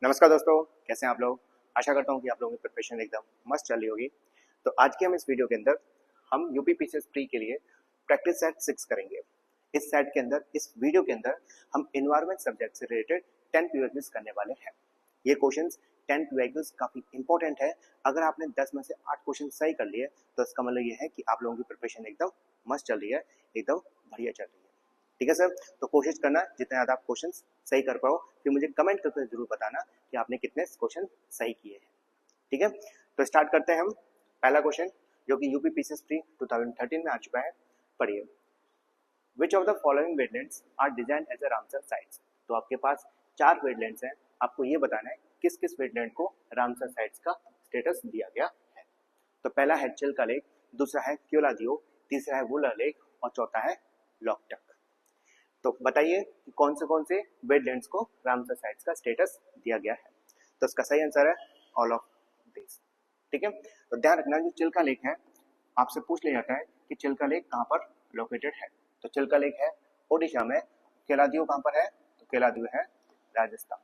नमस्कार दोस्तों, कैसे हैं आप लोग। आशा करता हूं कि आप लोगों की प्रिपरेशन एकदम मस्त चल रही होगी। तो आज के हम इस वीडियो के अंदर हम यूपी पीसीएस प्री के लिए प्रैक्टिस सेट 6 करेंगे। इस सेट के अंदर, इस वीडियो के अंदर हम एनवायरमेंट सब्जेक्ट से रिलेटेड 10 पीवाईक्यूज करने वाले हैं। ये क्वेश्चंस 10 पीवाईक्यूज काफी इंपॉर्टेंट है। अगर आपने 10 में से 8 क्वेश्चन सही कर लिए तो इसका मतलब ये है कि आप लोगों की प्रिपरेशन एकदम मस्त चल रही है, एकदम बढ़िया चल रही है। ठीक है सर, तो कोशिश करना जितने ज़्यादा आप क्वेश्चन सही कर पाओ, फिर मुझे कमेंट करके जरूर बताना कि आपने कितने क्वेश्चन सही किए हैं। ठीक है, तो स्टार्ट करते हैं हम। पहला क्वेश्चन जो कि यूपी पीसीएस प्री 2013 में आ चुका है, पढ़िए। Which of the following wetlands are design as a Ramsar sites. तो आपके पास 4 वेटलैंड्स हैं, आपको ये बताना है किस किस वेटलैंड को रामसर साइट्स का स्टेटस दिया गया है। तो पहला है चिल्का लेक, दूसरा है क्योलादियो, तीसरा है वुलर लेक और चौथा है लॉकटक। तो बताइए कि कौन से वेटलैंड्स को रामसर साइट्स का स्टेटस दिया गया है। तो इसका सही आंसर है ऑल ऑफ दिस। ठीक है, तो ध्यान रखना जो चिल्का लेक है, आपसे पूछ लिया जाता है कि चिल्का लेक कहाँ पर लोकेटेड है। तो चिल्का लेक है ओडिशा में। केलादियो कहाँ पर है? तो केलादियो है राजस्थान।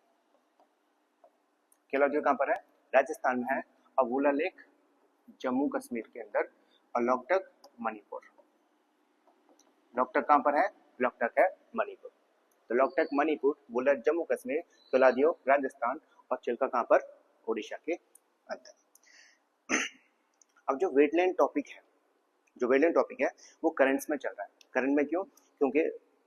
केलादियो कहाँ पर है? राजस्थान में है। और वुलर लेक जम्मू कश्मीर के अंदर। और लॉकटक मणिपुर। लॉकटक कहाँ पर है? लॉकटक है मणिपुर। तो लॉकटक मणिपुर, वुलर जम्मू कश्मीर, केलादियो राजस्थान और चिल्का कहाँ पर? ओडिशा के अंदर। अब जो वेटलैंड टॉपिक है वो करंट्स में चल रहा है। करंट में क्यों? क्योंकि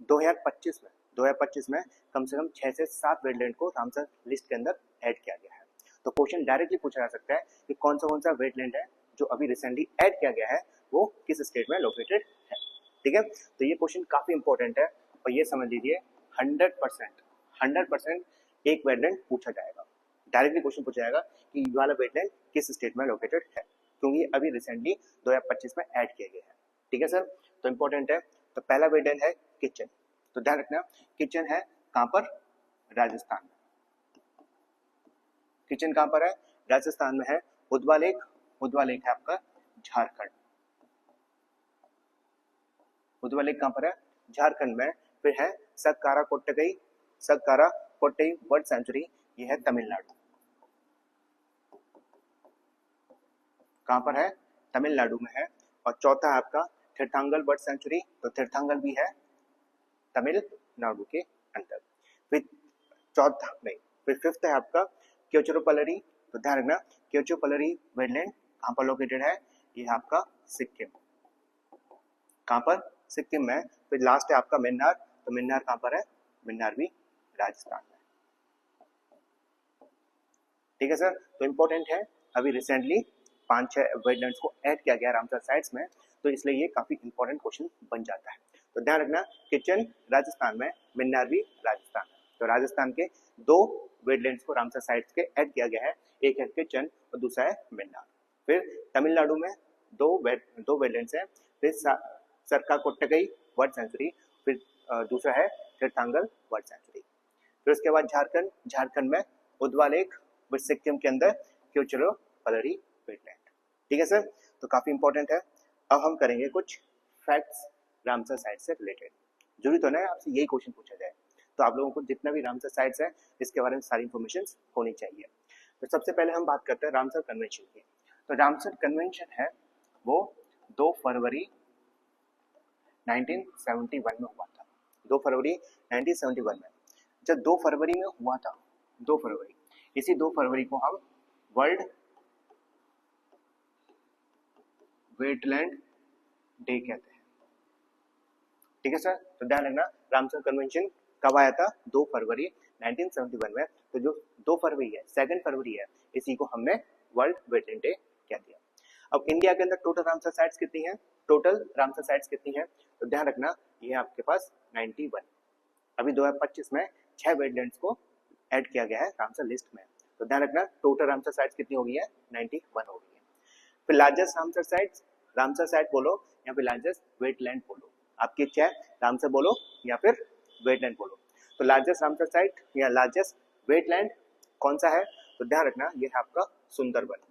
2025 में कम से कम 6 से 7 वेटलैंड को रामसर लिस्ट के अंदर ऐड किया गया है। तो क्वेश्चन डायरेक्टली पूछा जा सकता है कि कौन सा वेटलैंड है जो अभी रिसेंटली ऐड किया गया है, वो किस स्टेट में लोकेटेड है। ठीक है, तो ये क्वेश्चन काफी इंपॉर्टेंट है और ये समझ लीजिए 100% एक वेटलैंड पूछा जाएगा। डायरेक्टली क्वेश्चन पूछा जाएगा कि ये वाला वेटलैंड किस स्टेट में लोकेटेड है, क्योंकि अभी रिसेंटली 2025 में ऐड किया गया है। ठीक है सर, तो इंपॉर्टेंट है। तो पहला वेटलैंड है किचन। तो ध्यान रखना, किचन है कहां पर? राजस्थान में। किचन कहां पर है? राजस्थान में है। उधवा लेक है आपका झारखंड। उधवा लेक कहां पर है? झारखंड में। फिर है सककारा कोट्टई बर्ड सेंचुरी, ये है तमिलनाडु। कहां पर है? तमिलनाडु में है। और चौथा है आपका तीर्थंगल बर्ड सेंचुरी। तो तीर्थंगल भी है तमिलनाडु के अंदर। फिर फिफ्थ है आपका क्योचुरुपलरी। तो ध्यान रखना, क्योचुरुपलरी वेटलैंड कहां पर लोकेटेड है? ये है आपका सिक्किम। कहां पर? सिक्किम में। फिर लास्ट है आपका मन्नार। तो मन्नार कहां पर है? मन्नार भी राजस्थान में। ठीक है सर, तो इंपॉर्टेंट है। अभी रिसेंटली 5-6 वेटलैंड्स को ऐड किया गया रामसर साइट्स में, तो इसलिए ये काफी इंपॉर्टेंट क्वेश्चन बन जाता है। तो ध्यान रखना, किचन राजस्थान में, मन्नार भी राजस्थान में। तो राजस्थान के 2 वेटलैंड्स को रामसर साइट्स के ऐड किया गया है, एक है किचन और दूसरा है मन्नार। फिर तमिलनाडु में दो वेटलैंड्स है। फिर सरका कोट्टगई बर्ड सेंचुरी। फिर दूसरा है तीर्थंगल बर्ड सेंचुरी। फिर उसके बाद झारखंड में उधवा लेक, फिर सिक्किम के अंदर क्योचुरुपलरी वेटलैंड। ठीक है सर, तो काफी इंपॉर्टेंट है। अब हम करेंगे कुछ फैक्ट्स रामसर साइट से रिलेटेड। जरूरी तो नहीं आपसे यही क्वेश्चन पूछा जाए, तो आप लोगों को जितना भी रामसर साइट्स है इसके बारे में सारी इंफॉर्मेशन होनी चाहिए। तो सबसे पहले हम बात करते हैं रामसर कन्वेंशन की। तो रामसर कन्वेंशन है वो 2 फरवरी 1971 में हुआ था। 2 फरवरी 1971 में। जब 2 फरवरी में हुआ था, 2 फरवरी, इसी 2 फरवरी को हम वर्ल्ड वेटलैंड डे कहते हैं। ठीक है सर, तो ध्यान रखना, रामसर कन्वेंशन कब आया था? 2 फरवरी 1971 में। तो जो 2 फरवरी है, 2 फरवरी है, इसी को हमने वर्ल्ड वेटलैंड डे कह दिया। अब इंडिया के अंदर टोटल रामसर साइट्स कितनी है? तो ध्यान रखना, ये आपके पास 91। अभी 2025 में 6 वेटलैंड्स को ऐड किया गया है रामसर लिस्ट में। तो ध्यान रखना, टोटल रामसर साइट्स कितनी हो गई है? 91 हो गई है। फिर लार्जेस्ट रामसर साइट बोलो या फिर लार्जेस्ट वेटलैंड बोलो, आपकी इच्छा है, रामसर बोलो या फिर वेटलैंड बोलो। तो लार्जेस्ट रामसर साइट या लार्जेस्ट वेटलैंड कौन सा है? तो ध्यान रखना, ये है आपका सुंदरबन।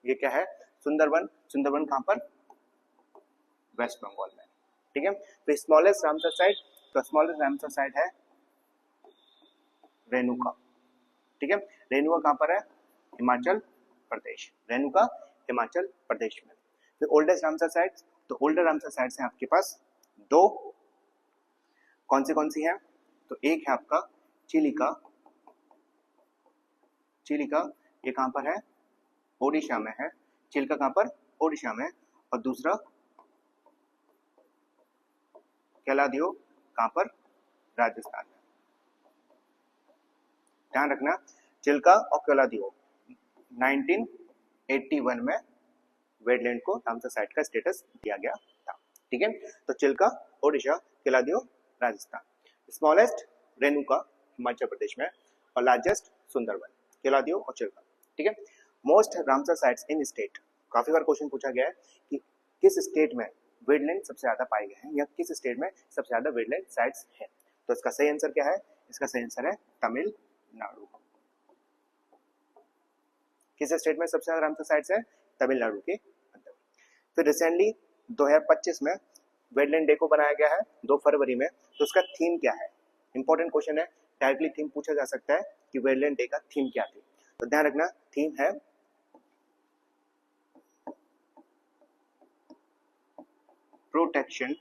ये क्या है? सुंदरबन। सुंदरबन कहां पर? वेस्ट बंगाल में। ठीक है, तो स्मॉलेस्ट रामसर साइट है रेणुका। ठीक है, रेणुका कहाँ पर है? हिमाचल प्रदेश। रेणुका हिमाचल प्रदेश में। फिर ओल्डेस्ट रामसर साइट्स, तो ओल्डर रामसर साइट्स हैं आपके पास दो। कौन सी हैं? तो एक है आपका चिलिका। चिलिका ये कहाँ पर है? ओडिशा में है। चिलिका कहाँ पर? ओडिशा में। और दूसरा केलादियो कहाँ पर? राजस्थान में। ध्यान रखना, चिल्का और केलादियो 1981 में वेटलैंड को रामसर साइट का स्टेटस दिया गया था। ठीक है, तो चिल्का ओडिशा, केलादियो राजस्थान। स्मॉलेस्ट रेणुका हिमाचल प्रदेश में और लार्जेस्ट सुंदरवन। केलादियो और चिल्का। ठीक है, most Ramsar sites in state. काफी बार क्वेश्चन पूछा गया है कि किस स्टेट में वेटलैंड सबसे ज्यादा पाए गए हैं या किस स्टेट में सबसे ज्यादा वेटलैंड साइट्स हैं। तो इसका सही आंसर क्या है? इसका सही आंसर है तमिलनाडु। किस स्टेट में सबसे ज्यादा रामसर साइट्स है? तमिलनाडु के अंदर। फिर रिसेंटली 2025 में वेटलैंड डे को बनाया गया है 2 फरवरी में। तो उसका थीम क्या है? इंपॉर्टेंट क्वेश्चन है, डायरेक्टली थीम पूछा जा सकता है कि वेटलैंड डे का थीम क्या थी। तो ध्यान रखना, थीम है protection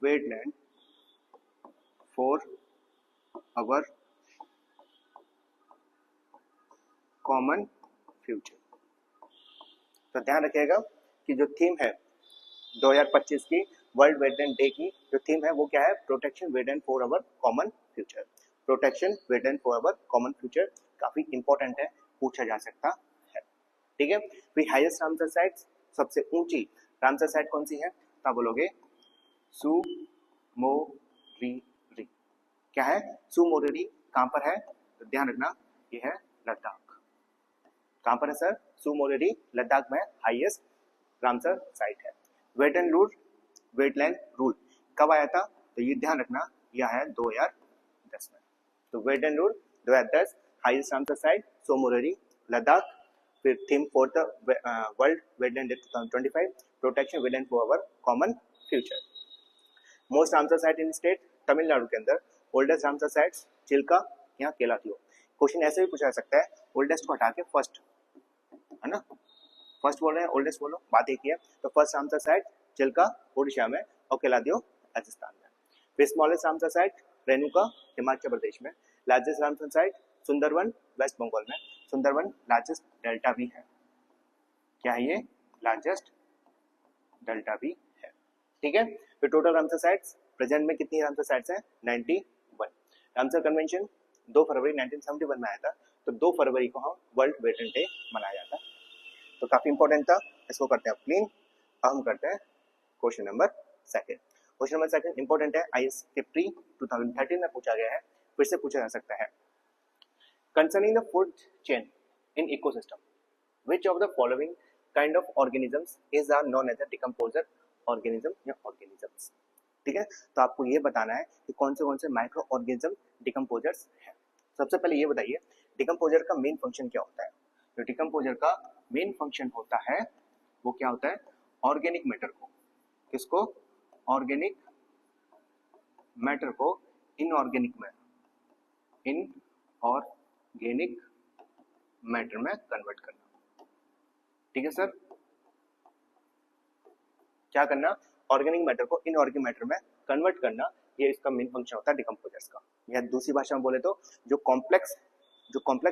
wetland for our common future. तो ध्यान रखिएगा कि जो थीम है 2025 की वर्ल्ड वेटलैंड डे की जो थीम है वो क्या है? Protection wetland for our common future. Protection wetland for our common future काफी इंपॉर्टेंट है, पूछा जा सकता है। ठीक है, फिर हाईएस्ट रामसर साइट, सबसे ऊंची रामसर साइट कौन सी है? तो आप बोलोगे सुमोरीरी। क्या है? सुमोरीरी कहां पर है? तो ध्यान रखना, ये है लद्दाख। कहां पर है सर? सुमोरीरी लद्दाख में हाईएस्ट रामसर साइट है। वेटलैंड रूल कब आया था? तो ये ध्यान रखना, यह है 2010 में। तो wetland rule 2010, highest Ramsar site Tso Moriri Ladakh. फिर theme for the world wetland day 2025, protection wetland for our common future. Most Ramsar site in state, Tamil Nadu के अंदर। ओल्डेस्ट रामसर साइट्स चिल्का, यहाँ केलादियो। क्वेश्चन ऐसे भी पूछा जा सकता है, ओल्डेस्ट को हटा के फर्स्ट, है ना? फर्स्ट बोल रहे हैं, ओल्डेस्ट बोलो, बात एक ही है। तो first Ramsar site Chilka Odisha में और केलादियो राजस्थान में। फिर smallest Ramsar site Renuka Himachal Pradesh में। Largest Ramsar site Sundarban West Bengal में। सुंदरवन लार्जेस्ट डेल्टा भी है। क्या है ये? लार्जेस्ट डेल्टा भी है। ठीक है, फिर टोटल रामसर साइट्स प्रेजेंट में कितनी रामसर साइट्स हैं? 91। रामसर कन्वेंशन 2 फरवरी 1971 में आया था, तो 2 फरवरी को हम वर्ल्ड वेटलैंड डे मनाया जाता है। तो काफी इंपॉर्टेंट था, इसको करते हैं क्लीन। अब हम करते हैं question number second. Question number second important है, आईएएस के प्री 2013 में पूछा गया है, फिर से पूछा जा सकता है। Concerning the food chain in ecosystem, which of the following kind of organisms is are known as a decomposer organism या ऑर्गेनिजम्स। ठीक है, तो आपको ये बताना है कि कौन से माइक्रो ऑर्गेनिज्म डिकम्पोजर्स हैं। सबसे पहले ये बताइए, डिकम्पोजर का मेन फंक्शन क्या होता है? तो डिकम्पोजर का मेन फंक्शन होता है, वो क्या होता है? ऑर्गेनिक मैटर को, किसको? ऑर्गेनिक मैटर को इनऑर्गेनिक मैटर में कन्वर्ट करना। ठीक है सर, क्या करना? ऑर्गेनिक मैटर को इनऑर्गेनिक मैटर में कन्वर्ट करना, ये इसका मेन फंक्शन होता है डिकम्पोजर्स का। या दूसरी भाषा में बोले तो जो कॉम्प्लेक्स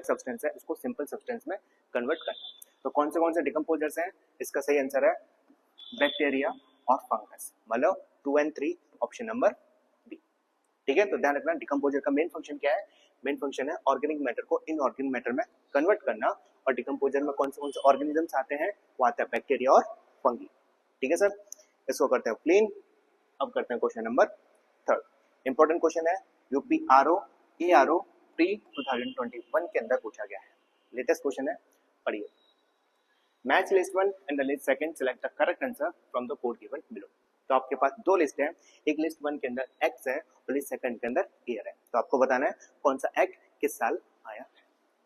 सब्सटेंस है उसको सिंपल सब्सटेंस में कन्वर्ट करना। तो कौन से डिकम्पोजर्स हैं? इसका सही आंसर है बैक्टीरिया और फंगस, मतलब 2 और 3 ऑप्शन नंबर बी। ठीक है, तो ध्यान रखना, डिकम्पोजर का मेन फंक्शन क्या है? मेन फंक्शन है ऑर्गेनिक मैटर को इनऑर्गेनिक मैटर में कन्वर्ट करना। और डिकम्पोजर में कौन से ऑर्गेनिजम्स आते हैं? वो आते हैं बैक्टीरिया और फंगी। ठीक है सर, इसको करते हैं क्लीन। अब करते हैं question number third. Important question है, यूपीआरओ एआरओ प्री 2021 के अंदर पूछा गया है, लेटेस्ट क्वेश्चन है, पढ़िए। Match list 1 and the list second, select the correct answer from the code given below. तो आपके पास दो लिस्ट है, एक लिस्ट 1 के अंदर एक्स है और लिस्ट सेकंड के अंदर ईयर है। तो आपको बताना है कौन सा एक्ट किस साल आया है।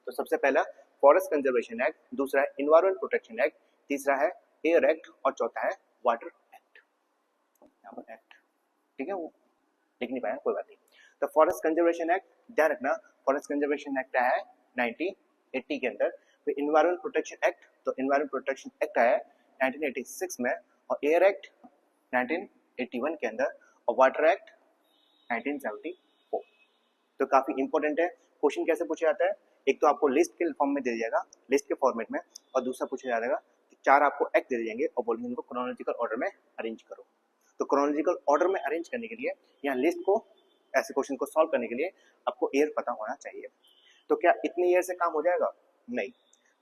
तो सबसे पहला फॉरेस्ट कंजर्वेशन एक्ट, दूसरा है एनवायरमेंट प्रोटेक्शन एक्ट, तीसरा है एयर एक्ट और चौथा है वाटर एक्ट। यहाँ पर एक्ट, ठीक है, वो लिख नहीं पाया, कोई बात नहीं। तो फॉरेस्ट कंजर्वेशन एक्ट, ध्यान रखना, फॉरेस्ट कंजर्वेशन एक्ट आया है 1980 के अंदर। फिर इन्वायरमेंट प्रोटेक्शन एक्ट, तो इन्वायरमेंट प्रोटेक्शन एक्ट आया है 1986 में, और एयर एक्ट 1981 के अंदर, और वाटर एक्ट 1974। तो काफी इंपॉर्टेंट है। क्वेश्चन कैसे पूछा जाता है, एक तो आपको लिस्ट के फॉर्म में दे दिया जाएगा, लिस्ट के फॉर्मेट में, और दूसरा पूछा जाएगा कि 4 आपको एक्ट दे दिए जाएंगे और बोलेंगे इनको क्रोनोलॉजिकल ऑर्डर में अरेंज करो। तो क्रोनोलॉजिकल ऑर्डर में अरेंज करने के लिए यहाँ लिस्ट को, ऐसे क्वेश्चन को सॉल्व करने के लिए आपको ईयर पता होना चाहिए। तो क्या इतने ईयर से काम हो जाएगा? नहीं,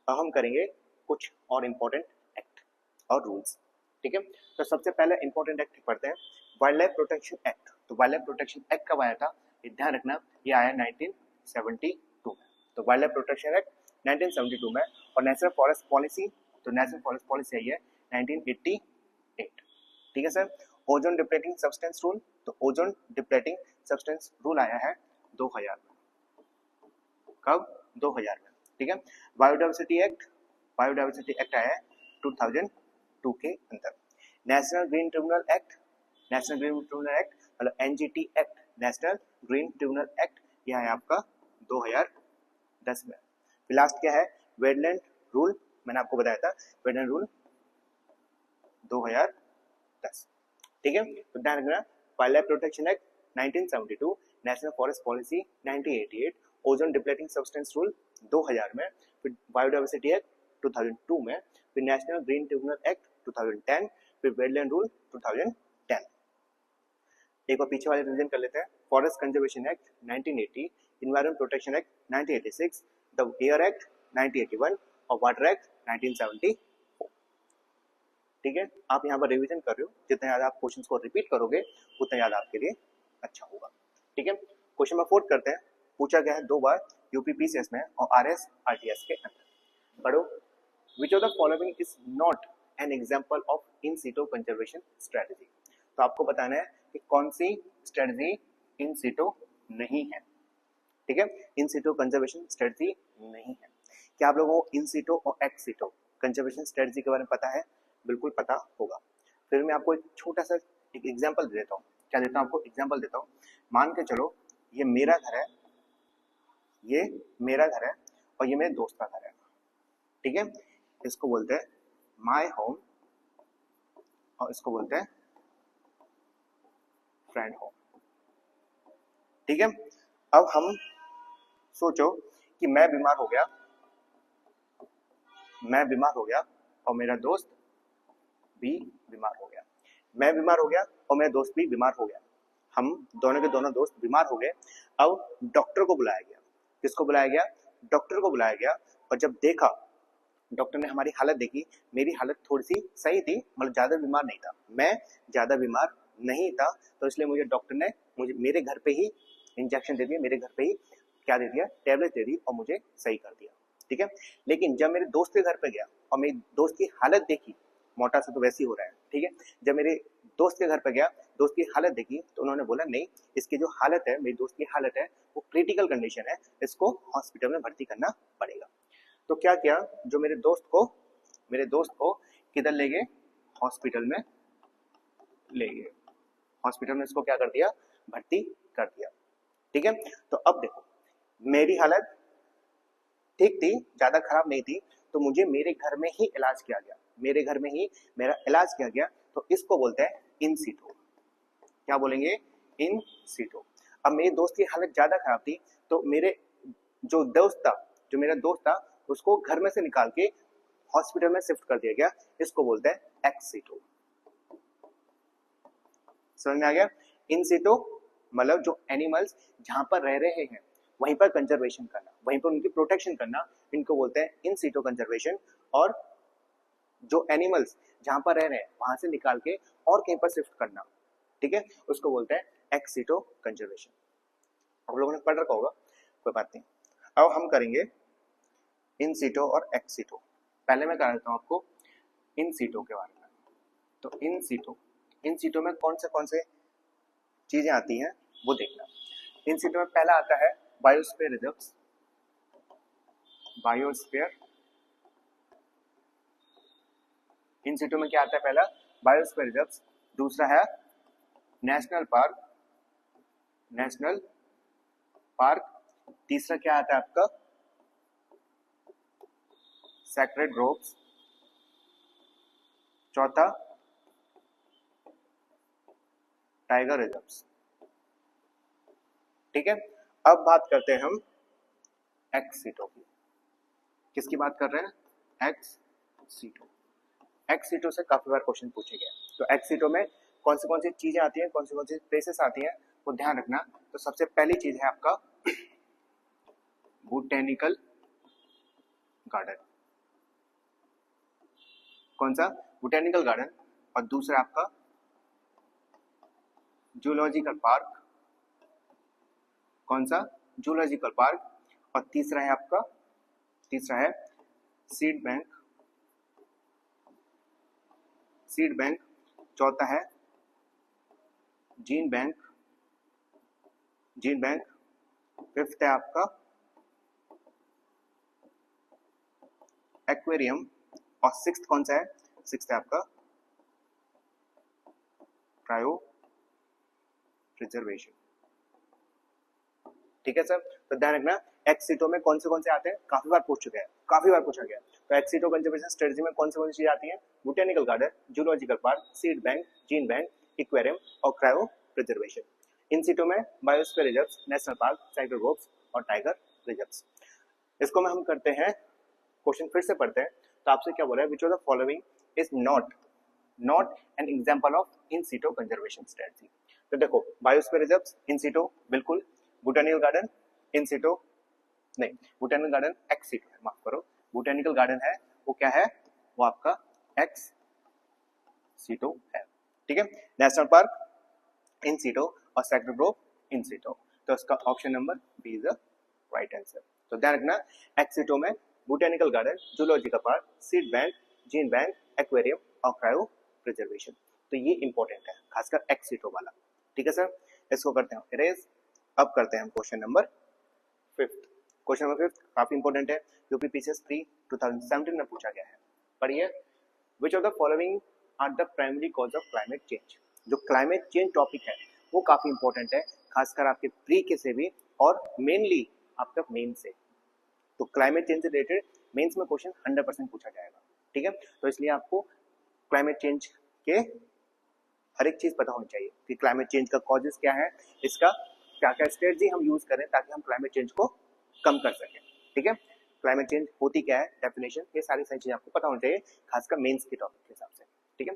अब हम करेंगे कुछ और इम्पोर्टेंट एक्ट और रूल्स, ठीक है। तो सबसे पहले इंपॉर्टेंट एक्ट पढ़ते हैं, वाइल्ड लाइफ प्रोटेक्शन एक्ट। तो वाइल्ड लाइफ प्रोटेक्शन एक्ट कब आया था, ये ध्यान रखना, ये आया 1972 में। तो वाइल्ड लाइफ प्रोटेक्शन एक्ट 1972 में, और नेशनल फॉरेस्ट पॉलिसी, तो नेशनल फॉरेस्ट पॉलिसी आई है 1988, ठीक है sir. Ozone depleting substance rule, तो ओजोन डिप्लेटिंग सब्सटेंस रूल आया है 2000 में। कब? 2000 में, ठीक है। बायोडाइवर्सिटी एक्ट, बायोडाइवर्सिटी एक्ट आया है 2002 के अंदर। National Green Tribunal Act, National Green Tribunal Act मतलब NGT Act, National Green Tribunal Act, यह है आपका 2010 में। फिर लास्ट क्या है, वेटलैंड रूल, मैंने आपको बताया था वेटलैंड रूल 2010, ठीक है। तो ध्यान रखना, wild life protection act 1972, national forest policy 1988, ozone depleting substance rule 2000 में, फिर बायोडाइवर्सिटी एक्ट 2002 में, फिर नेशनल ग्रीन ट्रिब्यूनल एक्ट 2010, फिर वेटलैंड रूल 2010। एक बार पीछे वाले रिवीजन कर लेते हैं। Forest conservation act 1980, environment protection act 1986, the air act 1981 और वाटर एक्ट 1974, ठीक है। आप यहाँ पर रिवीजन कर रहे हो, जितना ज्यादा आप क्वेश्चंस को रिपीट करोगे उतना ज्यादा आपके लिए अच्छा होगा, ठीक है। क्वेश्चन नंबर 4 करते हैं, पूछा गया है 2 बार यूपीपीसीएस में और आरएस आरटीएस के अंदर। पढ़ो, which of the following is not an example of in situ conservation strategy. तो आपको बताना है कि कौन सी स्ट्रेटजी इन सीटो नहीं है, ठीक है। इन सीटो कंजर्वेशन स्ट्रेटजी नहीं है। क्या आप लोगों को इन सीटो और एक्स सीटो कंजर्वेशन स्ट्रेटजी के बारे में पता है? बिल्कुल पता होगा। फिर मैं आपको एक छोटा सा एक एग्जांपल दे देता हूँ। क्या देता हूँ आपको? एग्जांपल देता हूँ। मान के चलो ये मेरा घर है, ये मेरा घर है और ये मेरे दोस्त का घर है, ठीक है। इसको बोलते हैं माय होम और इसको बोलते हैं फ्रेंड होम, ठीक है। अब हम सोचो कि मैं बीमार हो गया, मैं बीमार हो गया और मेरा दोस्त भी बीमार हो गया। मैं बीमार हो गया और मेरा दोस्त भी बीमार हो गया। हम दोनों के दोनों दोस्त बीमार हो गए। अब डॉक्टर को बुलाया गया। किसको बुलाया गया? डॉक्टर को बुलाया गया। और जब देखा, डॉक्टर ने हमारी हालत देखी, मेरी हालत थोड़ी सी सही थी, मतलब ज्यादा बीमार नहीं था, मैं ज्यादा बीमार नहीं था, तो इसलिए मुझे डॉक्टर ने मुझे मेरे घर पे ही इंजेक्शन दे दिया, मेरे घर पे ही क्या दे दिया, टैबलेट दे दी और मुझे सही कर दिया, ठीक है। लेकिन जब मेरे दोस्त के घर पे गया और मेरी दोस्त की हालत देखी, मोटा सा तो वैसे ही हो रहा है, ठीक है। जब मेरे दोस्त के घर पे गया, दोस्त की हालत देखी, तो उन्होंने बोला नहीं, इसकी जो हालत है, मेरी दोस्त की हालत है वो क्रिटिकल कंडीशन है, इसको हॉस्पिटल में भर्ती करना पड़ेगा। तो क्या किया, जो मेरे दोस्त को किधर ले गए? हॉस्पिटल में ले गए। हॉस्पिटल में इसको क्या कर दिया? भर्ती कर दिया, ठीक है। तो अब देखो, मेरी हालत ठीक थी, ज्यादा खराब नहीं थी, तो मुझे मेरे घर में ही इलाज किया गया, मेरे घर में ही मेरा इलाज किया गया, तो इसको बोलते हैं इन सीटो। क्या बोलेंगे? इन सीटो। अब मेरे दोस्त की हालत ज्यादा खराब थी, तो मेरे जो मेरा दोस्त था उसको घर में से निकाल के हॉस्पिटल में शिफ्ट कर दिया गया, इसको बोलते हैं एक्स सीटो। समझ में आ गया? इन सीटो मतलब जो एनिमल्स जहां पर रह रहे हैं वहीं पर कंजर्वेशन करना, वहीं पर उनकी प्रोटेक्शन करना, इनको बोलते हैं इन सीटो कंजर्वेशन। और जो एनिमल्स जहां पर रह रहे हैं वहां से निकाल के और कहीं पर शिफ्ट करना, ठीक है, उसको बोलते हैं एक्स सीटो कंजर्वेशन। आप लोगों ने पढ़ रखा होगा, कोई बात नहीं। अब हम करेंगे इन सीटो और एक्स सीटो। पहले मैं कह देता हूं आपको इन सीटो के बारे में। तो इन सीटो में कौन से चीजें आती हैं वो देखना। इन सीटो में पहला आता है बायोस्फीयर रिजर्व्स, बायोस्फीयर। इन सीटो में क्या आता है? पहला बायोस्फीयर रिजर्व्स, दूसरा है नेशनल पार्क, नेशनल पार्क। तीसरा क्या आता है आपका, सेक्रेड ग्रोव्स। चौथा टाइगर रिजर्व्स। ठीक है, अब बात करते हैं हम एक्स सीटों की। किसकी बात कर रहे हैं, एक्स सीटों। एक्स सीटों से काफी बार क्वेश्चन पूछे गए, तो एक्स सीटों में कौन सी चीजें आती हैं, कौन सी प्लेसेस आती हैं, वो ध्यान रखना। तो सबसे पहली चीज है आपका बोटेनिकल गार्डन। कौन सा, बोटेनिकल गार्डन। और दूसरा आपका जूलॉजिकल पार्क। कौन सा, जूलॉजिकल पार्क। और तीसरा है आपका, तीसरा है सीड बैंक, सीड बैंक। चौथा है gene bank, gene bank. Fifth है आपका एक्वेरियम। और सिक्स्थ कौन सा है, सिक्स्थ है आपका क्रायो प्रिजर्वेशन। ठीक है सर, तो ध्यान रखना एक्स सीटों में कौन से आते हैं, काफी बार पूछ चुके हैं, काफी बार पूछा गया। तो एक्स सीटों कंजर्वेशन स्ट्रेटजी में कौन सी चीजें आती हैं, botanical garden, zoological park, seed bank, gene bank, aquarium और क्रायो प्रिजर्वेशन। इन सीटों में biosphere reserves, national park, sacred groves और टाइगर रिजर्व्स। इसको में हम करते हैं, क्वेश्चन फिर से पढ़ते हैं। तो आपसे क्या बोला है, which of the following is not an example of in situ conservation strategy. तो देखो, बायोस्फीयर रिजर्व्स इन सीटो बिल्कुल, बोटेनिकल गार्डन इन सीटो नहीं, बोटेनिकल गार्डन एक्स सीटो है, माफ करो, बोटेनिकल गार्डन है वो क्या है, वो आपका एक्स सीटो है। ठीक है, नेशनल पार्क इन सीटो और सेक्रेड ग्रोव इन सीटो। तो इसका option number B is the right answer. तो ध्यान रखना एक्स सीटो में botanical garden, zoological park, seed bank, gene bank, aquarium और क्रायो प्रिजर्वेशन। तो ये इंपॉर्टेंट है, खासकर एक्स सीटो वाला। ठीक है सर, इसको करते हैं इरेज। अब करते हैं हम question number fifth. Question number fifth काफी इंपॉर्टेंट है, यूपी पीसीएस 3 2017 में पूछा गया है। पढ़िए, which of the following are the primary cause of climate change. जो क्लाइमेट चेंज टॉपिक है वो काफी इंपॉर्टेंट है, खासकर आपके प्री के से भी और मेनली आपका मेन से। तो क्लाइमेट चेंज से रिलेटेड मेंस में क्वेश्चन 100% पूछा जाएगा। ठीक है, तो इसलिए आपको क्लाइमेट चेंज के हर एक चीज पता होनी चाहिए कि क्लाइमेट चेंज का कॉजेस क्या है, इसका क्या क्या स्ट्रेटजी हम यूज करें ताकि हम क्लाइमेट चेंज को कम कर सकें। ठीक है, क्लाइमेट चेंज होती क्या है, डेफिनेशन, ये सारी चीजें आपको पता होनी चाहिए, खासकर मेंस के टॉपिक के हिसाब से। ठीक है,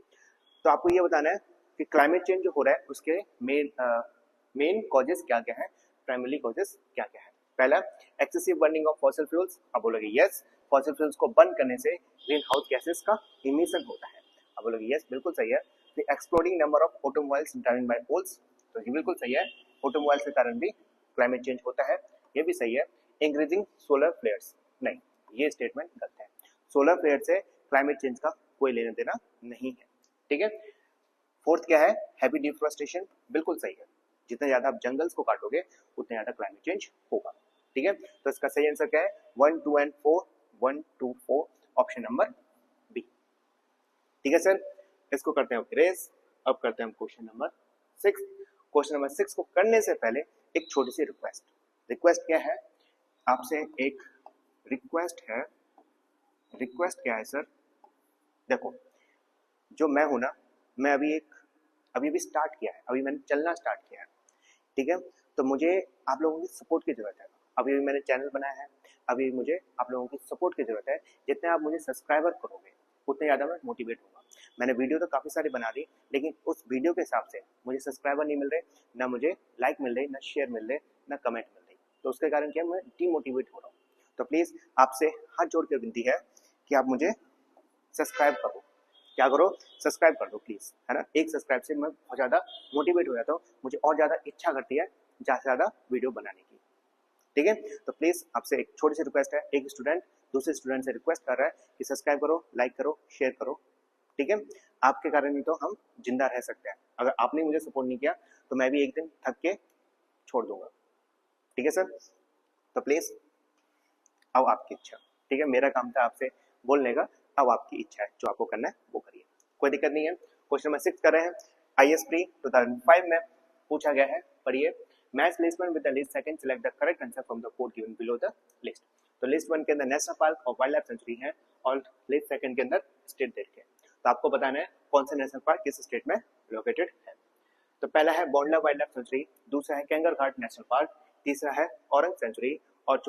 तो आपको ये बताना है कि क्लाइमेट चेंज जो हो रहा है उसके मेन कॉजेस क्या क्या है, प्राइमरी कॉजेस क्या क्या है। पहला, excessive burning of fossil fuels. अब बोलोगे यस, फॉसिल फ्यूल्स को बर्न करने से ग्रीन हाउस गैसेस का इमिशन होता है। अब बोलोगे यस, बिल्कुल सही है। The exploding number of automobiles driven by poles. तो ये बिल्कुल सही है, ऑटोमोबाइल्स के कारण भी क्लाइमेट चेंज होता है, ये भी सही है। इंक्रीजिंग सोलर फ्लेयर्स, नहीं, ये स्टेटमेंट गलत है। सोलर फ्लेयर से क्लाइमेट चेंज का कोई लेना देना नहीं है। ठीक है, फोर्थ क्या है, हैवी डिफोरेस्टेशन, बिल्कुल सही है। जितने ज्यादा आप जंगल्स को काटोगे उतने ज्यादा क्लाइमेट चेंज होगा। ठीक है, तो इसका सही आंसर क्या है, 1, 2 एंड 4, 1, 2, 4, ऑप्शन नंबर बी। ठीक है सर, इसको करते हैं इरेज। अब करते हैं हम क्वेश्चन नंबर 6। क्वेश्चन नंबर 6 को करने से पहले एक छोटी सी रिक्वेस्ट क्या है आपसे, एक रिक्वेस्ट है। रिक्वेस्ट क्या है सर, देखो, जो मैं हूं ना, मैं अभी भी स्टार्ट किया है, अभी मैंने चलना स्टार्ट किया है। ठीक है, तो मुझे आप लोगों की सपोर्ट की जरूरत है। अभी मैंने चैनल बनाया है, अभी मुझे आप लोगों की सपोर्ट की जरूरत है। जितने आप मुझे सब्सक्राइबर करोगे उतने ज़्यादा मैं मोटिवेट होगा। मैंने वीडियो तो काफ़ी सारी बना दी, लेकिन उस वीडियो के हिसाब से मुझे सब्सक्राइबर नहीं मिल रहे, ना मुझे लाइक मिल रही, ना शेयर मिल रहे, ना कमेंट मिल रही। तो उसके कारण क्या, मैं डीमोटिवेट हो रहा हूँ। तो प्लीज़ आपसे हाथ जोड़ कर विनती है कि आप मुझे सब्सक्राइब करो। क्या करो, सब्सक्राइब कर दो प्लीज़, है ना। एक सब्सक्राइब से मैं बहुत ज़्यादा मोटिवेट हो जाता हूँ, मुझे और ज़्यादा इच्छा करती है ज़्यादा से ज़्यादा वीडियो बनाने की। ठीक है, तो प्लीज़ आपसे एक छोटी सी रिक्वेस्ट है, एक स्टूडेंट दूसरे स्टूडेंट से रिक्वेस्ट कर रहा है कि सब्सक्राइब करो, लाइक करो, शेयर करो। ठीक है, आपके कारण ही तो हम जिंदा रह सकते हैं। अगर आपने मुझे सपोर्ट नहीं किया तो मैं भी एक दिन थक के छोड़ दूंगा। ठीक है सर, तो प्लीज़ अब आपकी इच्छा। ठीक है, मेरा काम था आपसे बोलने का, अब आपकी इच्छा है, जो आपको करना है वो करिए, कोई दिक्कत नहीं है। क्वेश्चन नंबर 6 कर रहे हैं। IS प्री 2005 में पूछा गया है। पढ़िए, match list one with the list second, select the correct answer from the code given below the list. तो लिस्ट वन के अंदर नेशनल पार्क और वाइल्ड लाइफ सेंचुरी है और लिस्ट सेकंड के अंदर स्टेट देख के, तो आपको बताना है कौन सा नेशनल पार्क किस स्टेट में लोकेटेड है। तो पहला है बोंडला वाइल्ड लाइफ सेंचुरी, दूसरा है कैंगर घाट नेशनल पार्क, तीसरा है औरंग सेंचुरी और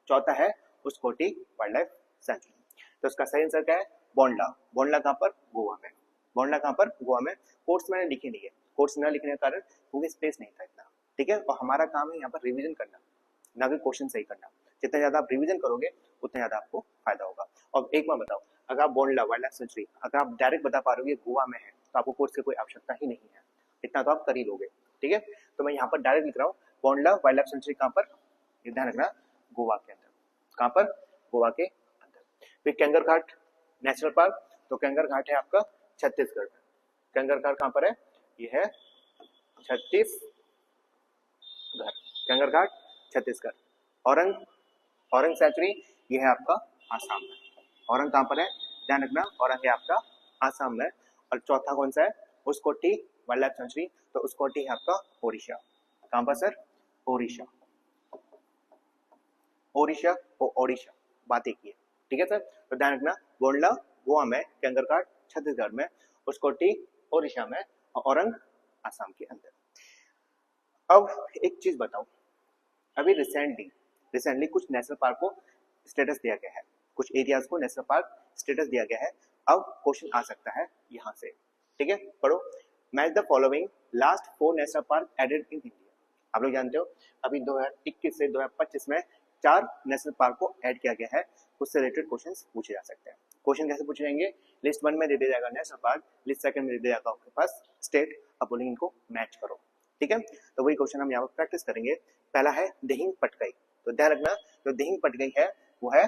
चौथा है उस्कोटी वाइल्ड लाइफ सेंचुरी। तो इसका सही आंसर क्या है? बोंडला। बोंडला कहाँ पर? गोवा में। बोंडला कहाँ पर? गोवा में। कोर्स मैंने लिखे नहीं है, कोर्स न लिखने के कारण क्योंकि स्पेस नहीं था इतना, ठीक है। और हमारा काम है यहाँ पर रिवीजन करना, ना कि क्वेश्चन सही करना। जितना ज्यादा आप रिवीजन करोगे उतना ज्यादा आपको फायदा होगा। और एक बार बताओ, अगर आप बोंडला वाइल्ड लाइफ सेंचुरी अगर आप डायरेक्ट बता पा रहे हो गोवा में है तो आपको कोर्स की कोई आवश्यकता ही नहीं है, इतना तो आप कर ही लोगे, ठीक है। तो मैं यहाँ पर डायरेक्ट लिख रहा हूँ बोंडला वाइल्ड लाइफ सेंचुरी कहाँ पर, ये ध्यान रखना, गोवा के अंदर। कहाँ पर? गोवा के अंदर। फिर कैंगर घाट नेशनल पार्क, तो कैंगर घाट है आपका छत्तीसगढ़ में। कैंगर घाट कहाँ पर है? ये है छत्तीसगढ़, कैंगर घाट छत्तीसगढ़। औरंग सेंचुरी ये है आपका आसाम में। औरंग कहाँ पर है? ध्यान रखना, औरंग है आपका आसाम में। और चौथा कौन सा है? उस्कोटी वाइल्ड लाइफ सेंचुरी, तो उस्कोटी है आपका ओडिशा। कहाँ पर सर? ओडिशा। ओडिशा और ओडिशा बात एक ही है, ठीक है सर। तो ध्यान रखना, बोंडला गोवा में, कैंगर घाट छत्तीसगढ़ में, उस्कोटी ओडिशा में और औरंग आसाम के अंदर। अब एक चीज बताओ, अभी रिसेंटली कुछ नेशनल पार्क को स्टेटस दिया गया है, कुछ एरियाज को नेशनल पार्क स्टेटस दिया गया है। अब क्वेश्चन आ सकता है यहाँ से, ठीक है। पढ़ो, match the following last 4 national park added in India. आप लोग जानते हो अभी 2021 से 2025 में 4 नेशनल पार्क को ऐड किया गया है, उससे रिलेटेड क्वेश्चंस पूछे जा सकते हैं। क्वेश्चन कैसे पूछे जाएंगे? लिस्ट 1 में दे दिया जाएगा नेशनल पार्क, लिस्ट सेकंड में दे दिया जाएगा आपके पास स्टेट, अब बोलेंगे इनको मैच करो, ठीक है। तो वही क्वेश्चन हम यहाँ पर प्रैक्टिस करेंगे। पहला है दिहिंग पटकाई, तो ध्यान रखना जो दिहिंग पटकाई है वो है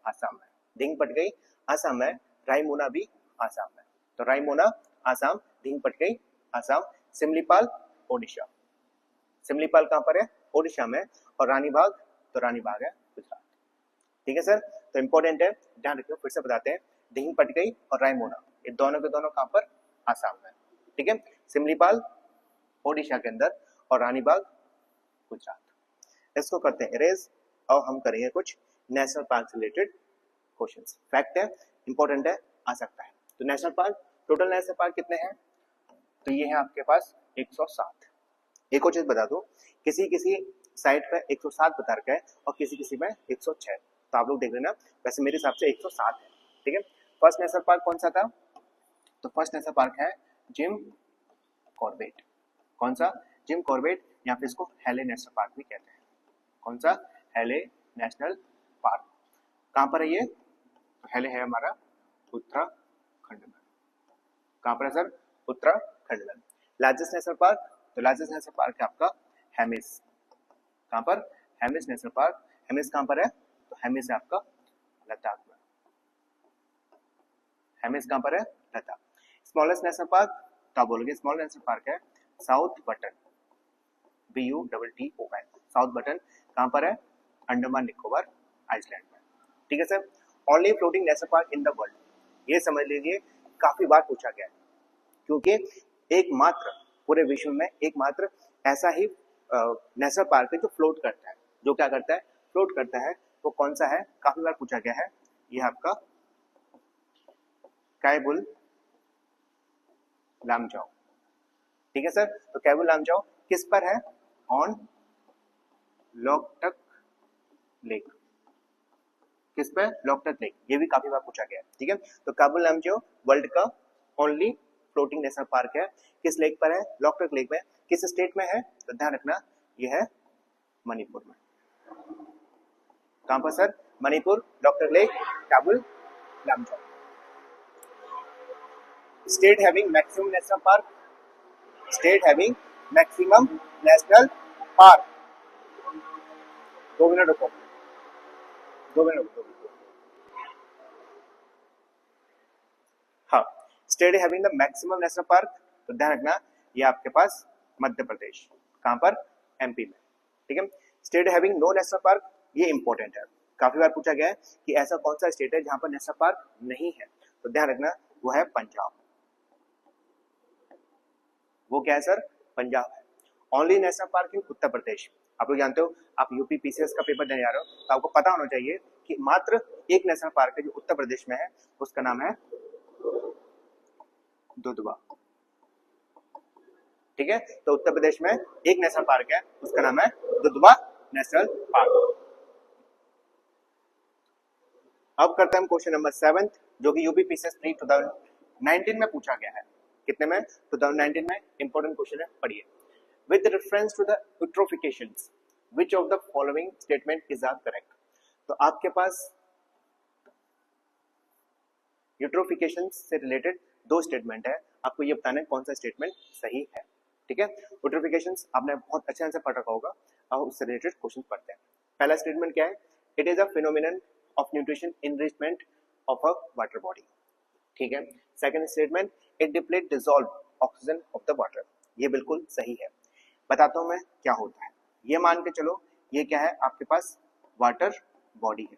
आसाम में। दिहिंग पटकाई आसाम में, रायमोना भी आसाम में। तो रायमोना आसाम, दिहिंग पटकाई आसाम। सिमलीपाल ओडिशा, सिमलीपाल कहाँ पर है? ओडिशा में। और रानीबाग, तो रानीबाग है गुजरात, ठीक है सर। तो इंपॉर्टेंट है, ध्यान रखिए, फिर से बताते हैं, दिहिंग पटकाई और रायमोना ये दोनों के दोनों कहाँ पर? आसाम में, ठीक है। सिमलीपाल ओडिशा के अंदर और रानीबाग गुजरात। इसको करते हैं इरेज और हम करेंगे कुछ नेशनल पार्क से रिलेटेड क्वेश्चंस। फैक्ट है, इंपॉर्टेंट है, आ सकता है। तो national park, total national park कितने हैं? तो ये है आपके पास 107। एक और चीज बता दूं, किसी किसी साइट पे 107 बता रखा है और किसी किसी में 106, तो आप लोग देख लेना। वैसे मेरे हिसाब से 107 है, ठीक है। फर्स्ट नेशनल पार्क कौन सा था? तो फर्स्ट नेशनल पार्क है जिम कॉर्बेट। कौन सा? जिम कॉर्बेट, या फिर इसको हेले नेशनल पार्क भी कहते हैं। कौन सा? हेले नेशनल पार्क। कहाँ पर है ये? तो हेले है हमारा उत्तराखंड में। कहाँ पर है सर? उत्तराखंड में। लार्जेस्ट नेशनल पार्क, तो लार्जेस्ट नेशनल पार्क है आपका हेमिस। कहाँ पर? Hemis national park. हेमिस कहाँ पर है? तो हेमिस है आपका लद्दाख में। हेमिस कहाँ पर है? लद्दाख। स्मॉलेस्ट नेशनल पार्क, तो आप बोलोगे स्मॉल नेशनल पार्क है south button, BUTTON, south button. कहाँ पर है? अंडमान निकोबार आइसलैंड में, ठीक है sir. Only floating national park in the world, ये समझ लीजिए काफी बार पूछा गया है, क्योंकि एकमात्र पूरे विश्व में एकमात्र ऐसा ही नेशनल पार्क है जो फ्लोट करता है। जो क्या करता है? फ्लोट करता है। वो कौन सा है? काफी बार पूछा गया है, ये आपका कैबुल लामजाओ, ठीक है सर। तो कैबुल लामजाओ किस पर है? On Loktak lake. किस पे? लोकटक लेक। ये भी काफी बार पूछा गया है, ठीक है। तो कैबुल लामजाओ वर्ल्ड का ओनली फ्लोटिंग नेशनल पार्क है। किस लेक पर है? लोकटक लेक में। किस स्टेट में है? तो ध्यान रखना, यह है मणिपुर में। कहां पर sir? Manipur, Loktak lake, Keibul Lamjao. State having maximum national park, state having maximum national park. 2 minute रुको, 2 मिनट रुको। हाँ, state having the maximum national park, तो ध्यान रखना ये आपके पास मध्य प्रदेश। कहां पर? MP में, ठीक है। State having no national park, ये इंपॉर्टेंट है, काफी बार पूछा गया है कि ऐसा कौन सा स्टेट है जहां पर नेशनल पार्क नहीं है, तो ध्यान रखना वो है पंजाब। वो क्या है सर? पंजाब है। ओनली नेशनल पार्क इन उत्तर प्रदेश। आप लोग जानते हो, आप यूपी पीसीएस का पेपर देने जा रहे हो तो आपको पता होना चाहिए कि मात्र एक नेशनल पार्क है जो उत्तर प्रदेश में है, उसका नाम है दुधवा। ठीक है, तो उत्तर प्रदेश में एक नेशनल पार्क है, उसका नाम है दुधवा नेशनल पार्क। अब करते हैं हम क्वेश्चन नंबर 7 जो कि यूपी पीसीएस प्री 2019 में पूछा गया है। कितने में? 2019 में। इंपॉर्टेंट क्वेश्चन है, पढ़िए। With reference to the eutrophications which of the following statement is are correct. तो आपके पास यूट्रोफिकेशन से रिलेटेड दो स्टेटमेंट है, आपको ये बताना है कौन सा स्टेटमेंट सही है। ठीक है, यूट्रोफिकेशन आपने बहुत अच्छे से पढ़ रखा होगा, अब उससे रिलेटेड क्वेश्चन पढ़ते हैं। पहला स्टेटमेंट क्या है? It is a phenomenon of nutrition enrichment of a water body. ठीक है। Second statement, it deplete dissolve oxygen of the water. ये बिल्कुल सही है। बताता हूं मैं क्या होता है। ये मान के चलो, ये क्या है आपके पास? वाटर बॉडी है।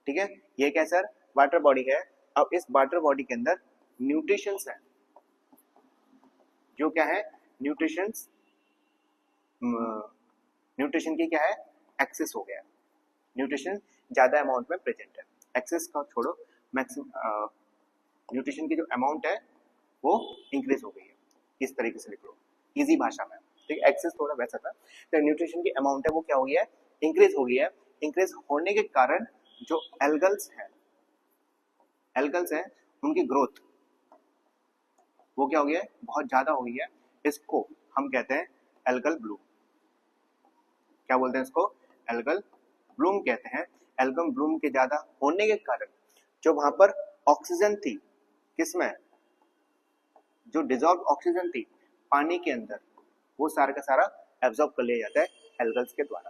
ठीक है, ये क्या है सर? वाटर बॉडी है। अब इस वाटर बॉडी के अंदर न्यूट्रिशंस है, जो क्या है? न्यूट्रिशंस, न्यूट्रिशन की क्या है? एक्सेस हो गया। न्यूट्रिशन ज्यादा अमाउंट में प्रेजेंट है। एक्सेस का छोड़ो, मैक्सिमम न्यूट्रिशन की जो अमाउंट है वो इंक्रीज हो गई है। इस तरीके से लिख लो इजी भाषा में। ठीक है, एक्सेस थोड़ा वैसा था, तो न्यूट्रिशन की अमाउंट है वो क्या हो गया है? इंक्रीज हो गई है। इंक्रीज होने के कारण जो एल्गल्स हैं उनकी ग्रोथ वो क्या हो गया है? बहुत ज्यादा हो गई है। इसको हम कहते हैं एल्गल ब्लूम। क्या बोलते हैं इसको? एल्गल ब्लूम कहते हैं। एल्गल ब्लूम के ज्यादा होने के कारण जो वहां पर ऑक्सीजन थी, किसमें? जो डिजॉल्व ऑक्सीजन थी पानी के अंदर, वो सारा का सारा एब्जॉर्ब कर लिया जाता है एल्गल्स के द्वारा।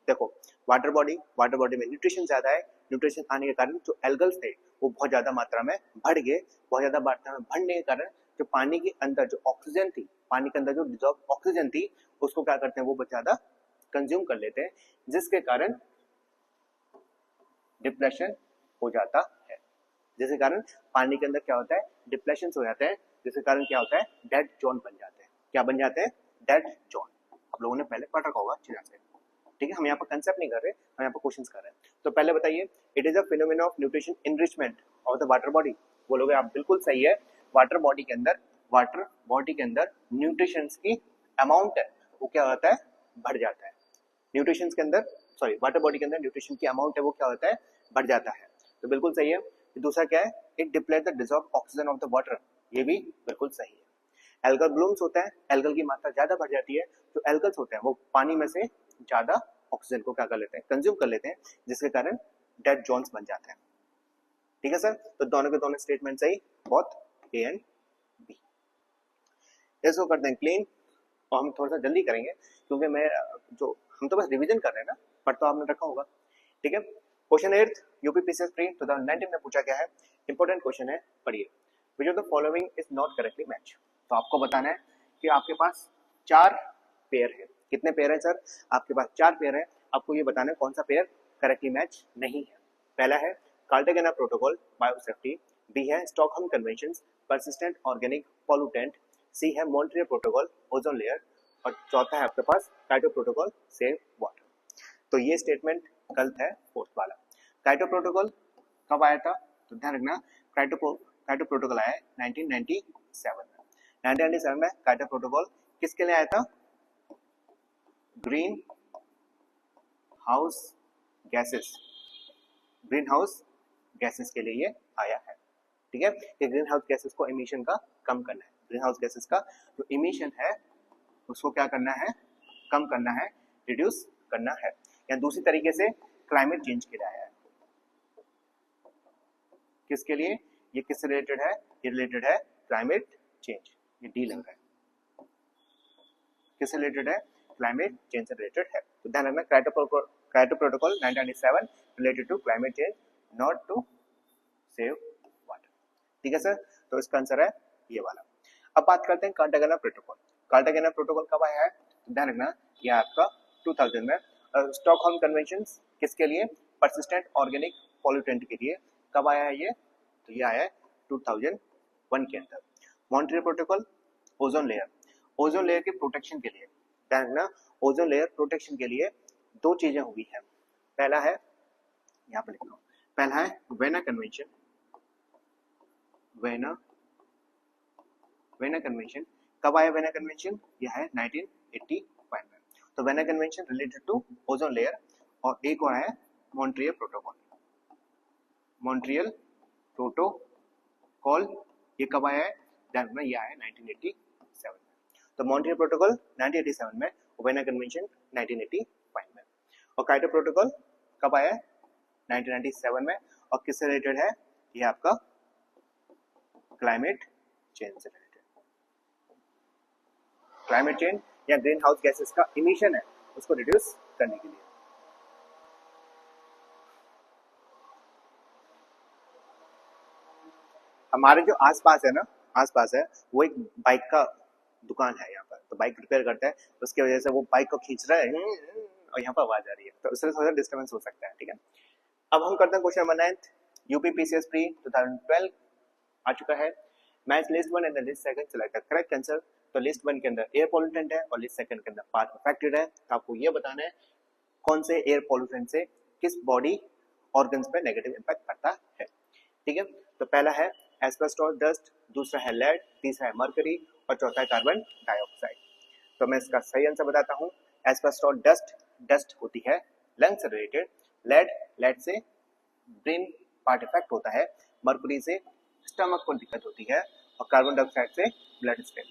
देखो, वाटर बॉडी में न्यूट्रिशन ज्यादा है। न्यूट्रिशन आने के कारण जो एल्गल्स थे वो बहुत ज्यादा मात्रा में बढ़ गए। बहुत ज्यादा मात्रा में बढ़ने के कारण जो पानी के अंदर जो ऑक्सीजन थी, पानी के अंदर जो डिजॉल्व ऑक्सीजन थी, उसको क्या करते हैं? वो बहुत ज्यादा कंज्यूम कर लेते हैं, जिसके कारण डिप्रेशन हो जाता है। जिसके कारण पानी के अंदर क्या होता है? डिप्रेशन हो जाते हैं, जिसके कारण क्या होता है? डेड जोन बन जाते हैं। क्या बन जाते हैं? Dead zone. आप लोगों ने पहले पढ़ रखा होगा अच्छी तरह से। ठीक है, हम यहाँ पर कंसेप्ट नहीं कर रहे, हम यहाँ पर क्वेश्चंस कर रहे हैं। तो पहले बताइए, it is a phenomena of nutrition enrichment of the water body. बोलोगे आप, बिल्कुल सही है। वाटर बॉडी के अंदर न्यूट्रिशंस की अमाउंट है वो क्या होता है? बढ़ जाता है। न्यूट्रिशंस के अंदर, सॉरी, वाटर बॉडी के अंदर न्यूट्रिशन की अमाउंट है वो क्या होता है? बढ़ जाता है। तो बिल्कुल सही है। दूसरा क्या है? It deplete the dissolve oxygen of the water. ये भी बिल्कुल सही है। एल्गल ब्लूम्स होता है, एल्गल की मात्रा ज्यादा बढ़ जाती है। जो एल्गल्स होते हैं वो पानी में से ज्यादा ऑक्सीजन को क्या कर लेते हैं? कंज्यूम कर लेते हैं, जिसके कारण डेड जोन्स बन जाते हैं। ठीक है सर, तो दोनों के दोनों स्टेटमेंट सही, बोथ ए एंड बी। इसको करते हैं क्लीन, और हम थोड़ा सा जल्दी करेंगे क्योंकि हम तो बस रिवीजन कर रहे हैं ना, पर तो आपने रखा होगा। ठीक है, क्वेश्चन 8 यूपी पीसीएस प्री 2019 में पूछा गया है। इंपॉर्टेंट क्वेश्चन है, पढ़िए। Which of the following is not correctly match. तो आपको बताना है कि आपके पास 4 पेयर है। कितने पेयर है सर? आपके पास 4 पेयर है। आपको ये बताना है कौन सा पेयर करेक्टली मैच नहीं है। पहला है कार्टागेना प्रोटोकॉल बायोसेफ्टी, बी है Stockholm conventions persistent organic pollutant, C है मॉन्ट्रियल प्रोटोकॉल ओजोन लेयर, और चौथा है आपके पास काइटो प्रोटोकॉल सेव वाटर। तो ये स्टेटमेंट गलत है, फोर्थ वाला। काइटो प्रोटोकॉल कब आया था? तो ध्यान रखना, काइटो प्रोटोकॉल आया है 1997 में। 1997 में काइटो प्रोटोकॉल किसके लिए आया था? ग्रीन हाउस गैसेस के लिए ये आया है। ठीक है, ये ग्रीन हाउस गैसेस को एमिशन का कम करना है। ग्रीन हाउस गैसेस का जो एमिशन है उसको क्या करना है? कम करना है, रिड्यूस करना है। या दूसरी तरीके से क्लाइमेट चेंज के लिए आया है। किसके लिए? ये किससे रिलेटेड है? ये रिलेटेड है क्लाइमेट चेंज। ये डी लग रहा है, किससे रिलेटेड है? क्लाइमेट चेंज से रिलेटेड है। तो ध्यान रखना, Kyoto protocol 1997 related to climate change, not to save water. ठीक है सर, तो इसका आंसर है ये वाला। अब बात करते हैं कार्टागेना प्रोटोकॉल। कार्टागेना प्रोटोकॉल कब आया है? तो ध्यान रखना, ये आपका 2000 में। स्टॉकहोम कन्वेंशन किसके लिए? परसिस्टेंट ऑर्गेनिक पॉल्यूटेंट के लिए। कब आया है ये? तो ये आया है 2001 के अंदर। Montreal protocol ozone layer, ozone layer के प्रोटेक्शन के लिए, ध्यान रखना, ओजोन लेयर प्रोटेक्शन के लिए दो चीजें हुई है। पहला है, यहाँ पर लिख लो, पहला है वेना कन्वेंशन। वेना कन्वेंशन कब आया? वेना कन्वेंशन यह है 1985 में। तो Vienna convention related to ozone layer, और एक और है मॉन्ट्रियल प्रोटोकॉल। मॉन्ट्रियल प्रोटोकॉल ये कब आया है? ध्यान रखना, यह आया 1987 में। तो मॉन्ट्रियल प्रोटोकॉल 1987 में, वेना कन्वेंशन 1985 में। और काइटो प्रोटोकॉल कब आया है? 1997 में। और किससे रिलेटेड है? ये आपका क्लाइमेट चेंज से रिलेटेड। क्लाइमेट चेंज या ग्रीन हाउस गैसेस का इमिशन है, उसको रिड्यूस करने के लिए। हमारे जो आसपास है ना, आसपास है, वो एक बाइक का दुकान है यहाँ पर, तो बाइक रिपेयर करता है, उसकी वजह से वो बाइक को खींच रहा है और यहाँ पर आवाज आ रही है, तो उससे थोड़ा डिस्टर्बेंस हो सकता है, ठीक है। अब हम करते हैं question number 9। UP PCS pre 2012 आ चुका है। Match list 1 and list second select the correct answer. तो लिस्ट 1 के अंदर एयर पॉल्यूटेंट है और लिस्ट सेकंड के अंदर पार्ट अफेक्टेड है। तो आपको ये बताना है कौन से एयर पॉल्यूटेंट से किस बॉडी ऑर्गन्स पे नेगेटिव इंपैक्ट पड़ता है, ठीक है। तो पहला है एस्बेस्टोस डस्ट, दूसरा है लेड, तीसरा है मरकरी और चौथा है कार्बन डाइऑक्साइड। तो मैं इसका सही आंसर बताता हूँ। एस्बेस्टोस डस्ट, डस्ट होती है लंग से रिलेटेड, लेड, लेड से ब्रेन पार्ट इफेक्ट होता है, मरकरी से स्टमक को दिक्कत होती है और कार्बन डाइऑक्साइड से ब्लड स्ट्रेन,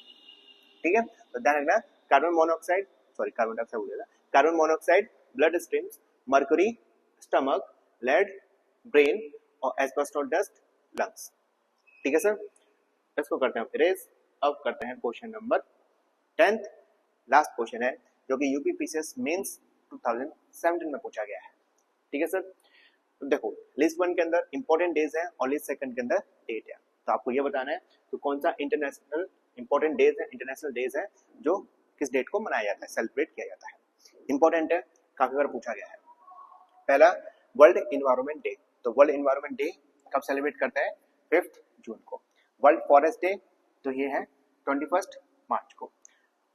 ठीक है। तो ध्यान रखना, carbon monoxide, sorry carbon dioxide बोलेगा, carbon monoxide blood streams, mercury stomach, lead brain और एस्बेस्टोस डस्ट लंग्स, ठीक है सर। इसको करते हैं इरेज। अब करते हैं question number 10th, last question है जो कि यूपी पीसीएस मेंस 2017 में पूछा गया है, ठीक है सर। तो देखो, लिस्ट 1 के अंदर इंपॉर्टेंट डेज है और लिस्ट सेकंड के अंदर डेट है। तो आपको ये बताना है तो कौन सा इंटरनेशनल इंपॉर्टेंट डेज है, इंटरनेशनल डेज है जो किस डेट को मनाया जाता है, सेलिब्रेट किया जाता है। इंपॉर्टेंट है, काफी बार पूछा गया है। पहला वर्ल्ड एनवायरनमेंट डे। तो वर्ल्ड एनवायरनमेंट डे कब सेलिब्रेट करता है? 5 जून को। वर्ल्ड फॉरेस्ट डे तो ये है 21 मार्च को।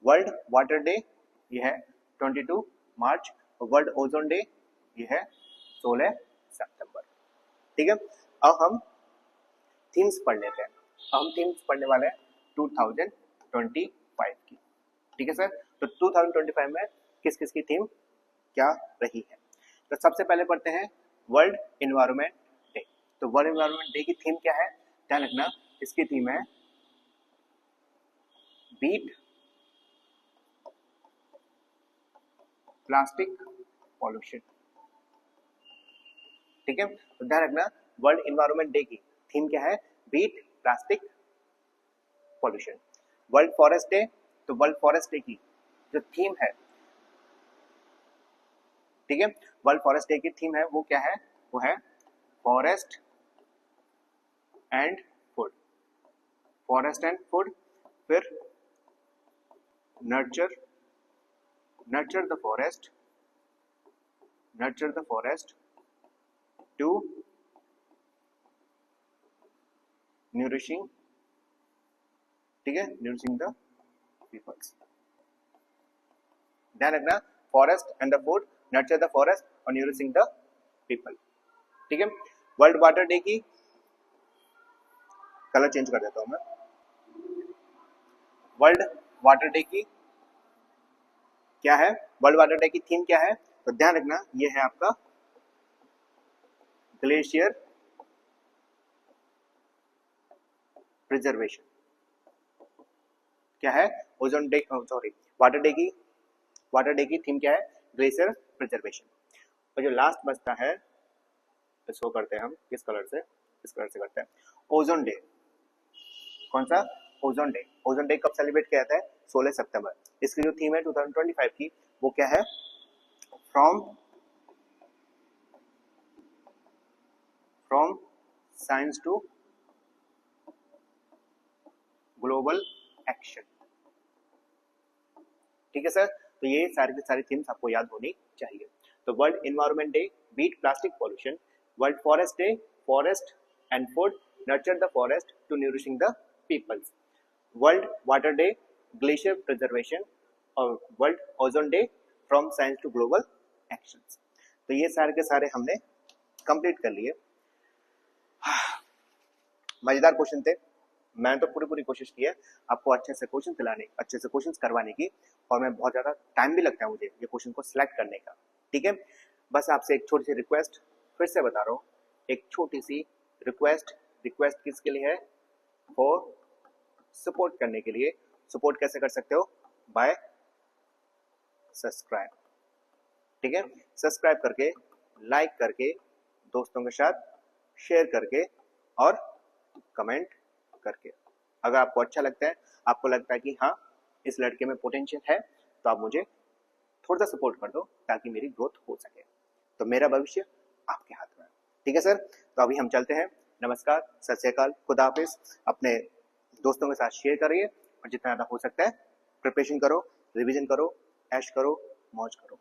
वर्ल्ड वाटर डे ये है 22 मार्च। और वर्ल्ड ओजोन डे ये है 16 सितंबर, ठीक है। अब हम थीम्स पढ़ लेते हैं। हम थीम्स पढ़ने वाले हैं 2025 की, ठीक है सर। तो 2025 में किस किस की थीम क्या रही है? तो सबसे पहले पढ़ते हैं वर्ल्ड एनवायरनमेंट डे। तो वर्ल्ड एनवायरनमेंट डे की थीम क्या है? ध्यान रखना, इसकी थीम है बीट प्लास्टिक पॉल्यूशन, ठीक है। तो ध्यान रखना, वर्ल्ड एनवायरनमेंट डे की थीम क्या है? Beat plastic pollution. World forest day, तो वर्ल्ड फॉरेस्ट डे की जो थीम है, ठीक है, वर्ल्ड फॉरेस्ट डे की थीम है वो क्या है? वो है forest and food. Forest and food, फिर nurture the forest, nurture the forest to nourishing, ठीक है, न्यूरिशिंग द पीपल्स। ध्यान रखना, forest and the food, nurture the forest और न्यूरिशिंग द पीपल, ठीक है। वर्ल्ड वाटर डे की कलर चेंज कर देता हूं मैं। वर्ल्ड वाटर डे की क्या है? वर्ल्ड वाटर डे की थीम क्या है? तो ध्यान रखना, ये है आपका ग्लेशियर प्रिजर्वेशन। क्या है? Ozone day, sorry, water day की थीम क्या है? Glacier preservation. और जो लास्ट बचता है इसको करते हैं हम किस कलर से? इस कलर से करते हैं ओजोन डे। कौन सा? Ozone day. ओजोन डे कब सेलिब्रेट किया जाता है? 16 सितंबर। इसकी जो थीम है 2025 की वो क्या है? From science to global action, ठीक है सर। तो ये सारी की सारी थीम्स आपको याद होनी चाहिए। तो world environment day, beat plastic pollution. World forest day, forest and food, nurture the forest to nourishing the peoples. World water day, glacier preservation और world ozone day, from science to global actions. तो ये सारे के सारे हमने complete कर लिए। मजेदार क्वेश्चन थे, मैंने तो पूरी कोशिश की है आपको अच्छे से क्वेश्चन दिलाने, अच्छे से क्वेश्चन करवाने की, और मैं बहुत ज़्यादा टाइम भी लगता है मुझे ये क्वेश्चन को सिलेक्ट करने का। ठीक है, बस आपसे एक छोटी सी रिक्वेस्ट फिर से बता रहा हूँ, एक छोटी सी रिक्वेस्ट किसके लिए है? फॉर सपोर्ट करने के लिए। सपोर्ट कैसे कर सकते हो? By subscribe. ठीक है, सब्सक्राइब करके, लाइक करके, दोस्तों के साथ शेयर करके और कमेंट करके। अगर आपको अच्छा लगता है, आपको लगता है कि हाँ इस लड़के में पोटेंशियल है, तो आप मुझे थोड़ा सा सपोर्ट कर दो ताकि मेरी ग्रोथ हो सके। तो मेरा भविष्य आपके हाथ में है। ठीक है सर, तो अभी हम चलते हैं। नमस्कार, सत श्री अकाल, खुदा हाफिज। अपने दोस्तों के साथ शेयर करिए और जितना ज़्यादा हो सकता है प्रिपरेशन करो, रिवीजन करो, ऐश करो, मौज करो।